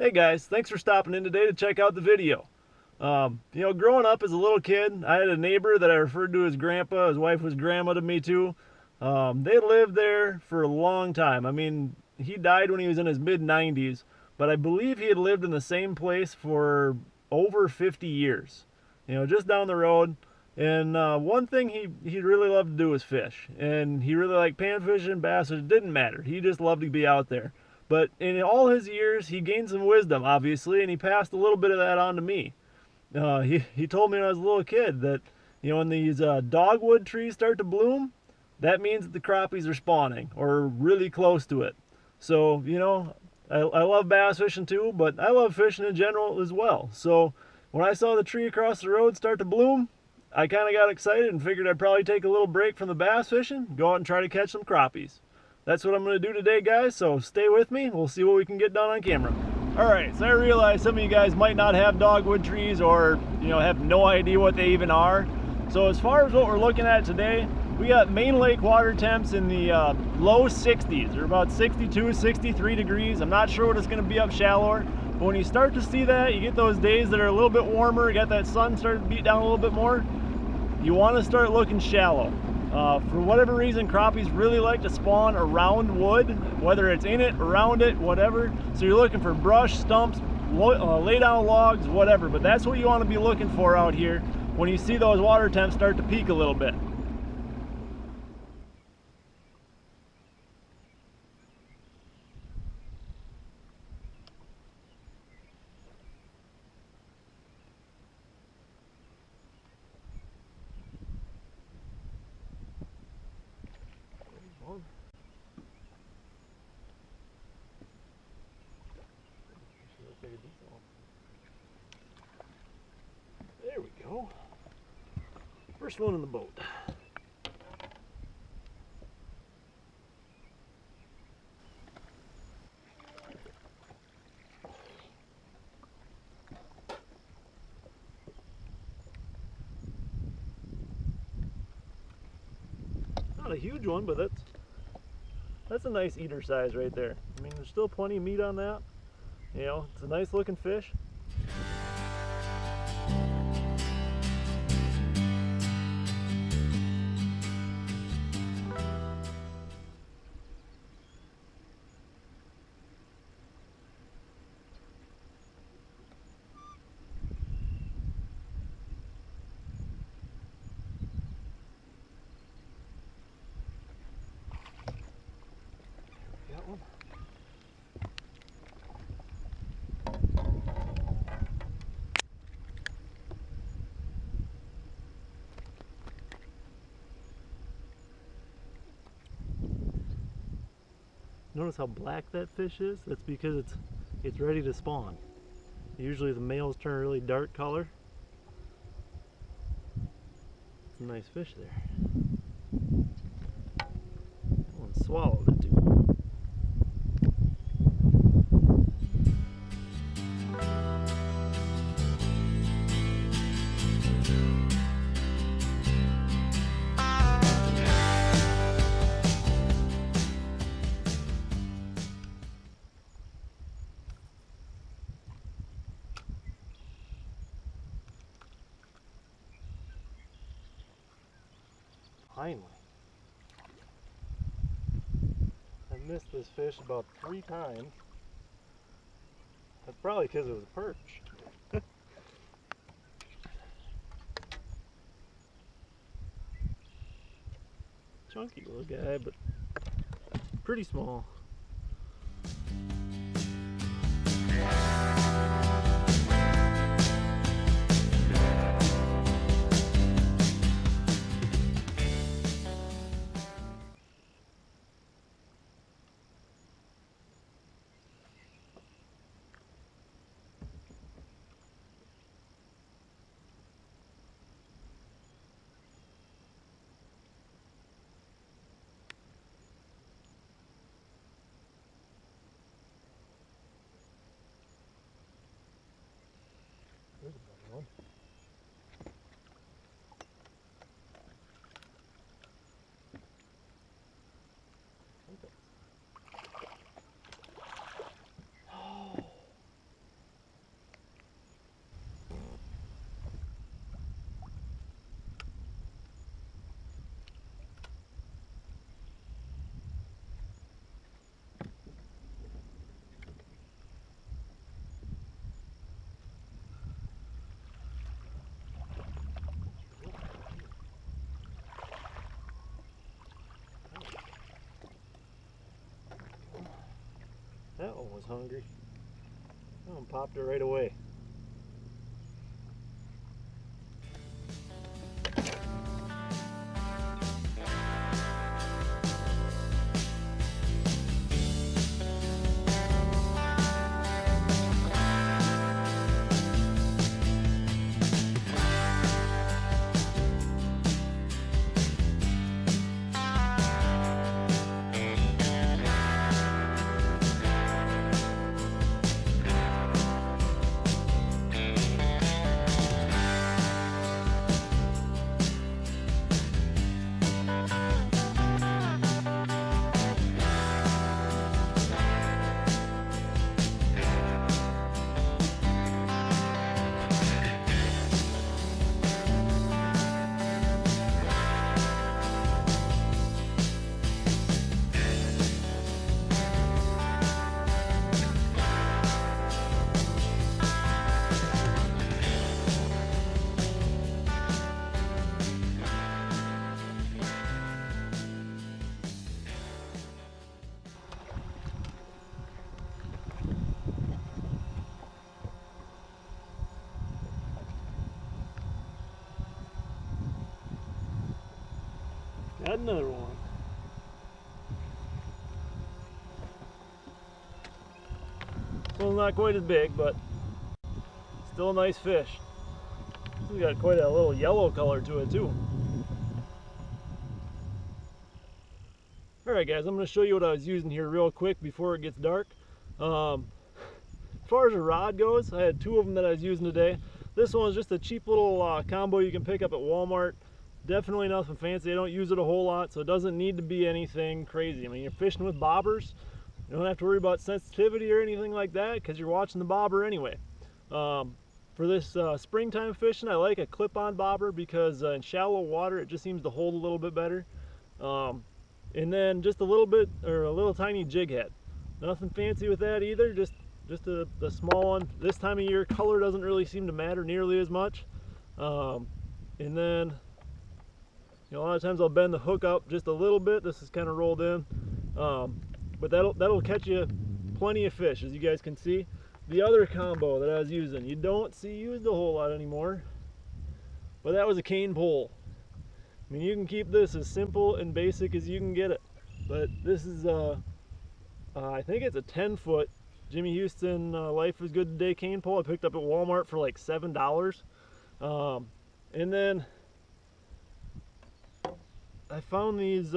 Hey guys, thanks for stopping in today to check out the video. Growing up as a little kid, I had a neighbor that I referred to as Grandpa. His wife was Grandma to me too. They lived there for a long time. I mean, he died when he was in his mid-90s, but I believe he had lived in the same place for over 50 years. Just down the road. And one thing he really loved to do was fish. And he really liked panfishing, bass, it didn't matter. He just loved to be out there. But in all his years, he gained some wisdom, obviously, and he passed a little bit of that on to me. He told me when I was a little kid that, when these dogwood trees start to bloom, that means that the crappies are spawning, or really close to it. So, I love bass fishing too, but I love fishing in general as well. So when I saw the tree across the road start to bloom, I kind of got excited and figured I'd probably take a little break from the bass fishing, go out and try to catch some crappies. That's what I'm going to do today, guys, so stay with me. We'll see what we can get done on camera. Alright, so I realize some of you guys might not have dogwood trees or, have no idea what they even are. So as far as what we're looking at today, we got main lake water temps in the low 60s, or about 62, 63 degrees. I'm not sure what it's going to be up shallower, but when you start to see that, you get those days that are a little bit warmer, you got that sun starting to beat down a little bit more, you want to start looking shallow. For whatever reason, crappies really like to spawn around wood, whether it's in it, around it, whatever. So you're looking for brush, stumps, lay down logs, whatever. But that's what you want to be looking for out here when you see those water temps start to peak a little bit. There we go. First one in the boat. Not a huge one, but that's a nice eater size right there. I mean, there's still plenty of meat on that. It's a nice looking fish. One. Notice how black that fish is? That's because it's ready to spawn. Usually the males turn a really dark color. It's a nice fish there. That one swallowed it too. Finally. I missed this fish about 3 times. That's probably because it was a perch. Chunky little guy, but pretty small. one was hungry. Oh, and popped it right away. Got another one. This one's not quite as big, but still a nice fish. This has got quite a little yellow color to it too. Alright guys, I'm going to show you what I was using here real quick before it gets dark. As far as a rod goes, I had two of them that I was using today. This one is just a cheap little combo you can pick up at Walmart. Definitely nothing fancy. I don't use it a whole lot, so it doesn't need to be anything crazy. I mean, you're fishing with bobbers. You don't have to worry about sensitivity or anything like that because you're watching the bobber anyway. For this springtime fishing, I like a clip-on bobber because in shallow water it just seems to hold a little bit better. And then just a little bit, or a little tiny jig head. Nothing fancy with that either, just a small one. This time of year, color doesn't really seem to matter nearly as much. And then, you know, a lot of times I'll bend the hook up just a little bit. This is kind of rolled in, but that'll catch you plenty of fish, as you guys can see. The other combo that I was using, you don't see used a whole lot anymore, but that was a cane pole. I mean, you can keep this as simple and basic as you can get it, but this is I think it's a 10-foot Jimmy Houston Life is Good Today cane pole I picked up at Walmart for like $7. And then I found these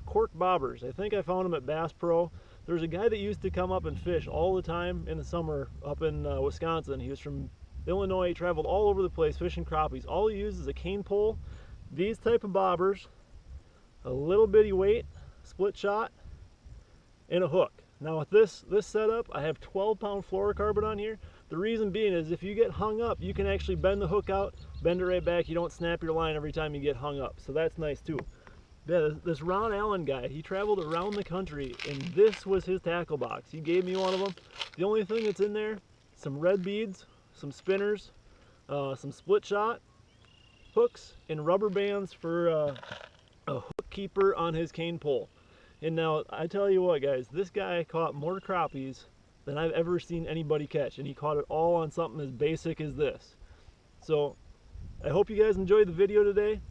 cork bobbers. I think I found them at Bass Pro. There's a guy that used to come up and fish all the time in the summer up in Wisconsin. He was from Illinois. He traveled all over the place fishing crappies. All he used is a cane pole, these type of bobbers, a little bitty weight, split shot, and a hook. Now with this setup, I have 12-pound fluorocarbon on here. The reason being is if you get hung up, you can actually bend the hook out, bend it right back. You don't snap your line every time you get hung up. So that's nice too. Yeah, this Ron Allen guy, he traveled around the country and this was his tackle box. He gave me one of them. The only thing that's in there, some red beads, some spinners, some split shot, hooks, and rubber bands for a hook keeper on his cane pole. And now, I tell you what guys, this guy caught more crappies than I've ever seen anybody catch, and he caught it all on something as basic as this. So, I hope you guys enjoyed the video today.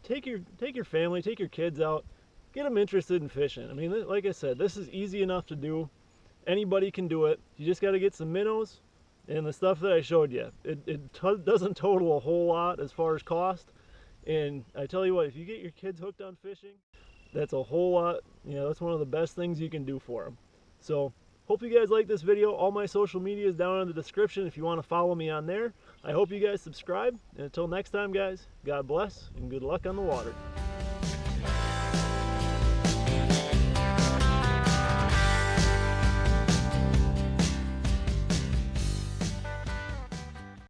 Take your family, take your kids out, get them interested in fishing. I mean, like I said, this is easy enough to do. Anybody can do it. You just got to get some minnows and the stuff that I showed you. It doesn't total a whole lot as far as cost. And I tell you what, if you get your kids hooked on fishing, that's a whole lot, you know, that's one of the best things you can do for them. So, hope you guys like this video. All my social media is down in the description if you want to follow me on there. I hope you guys subscribe. And until next time, guys, God bless and good luck on the water.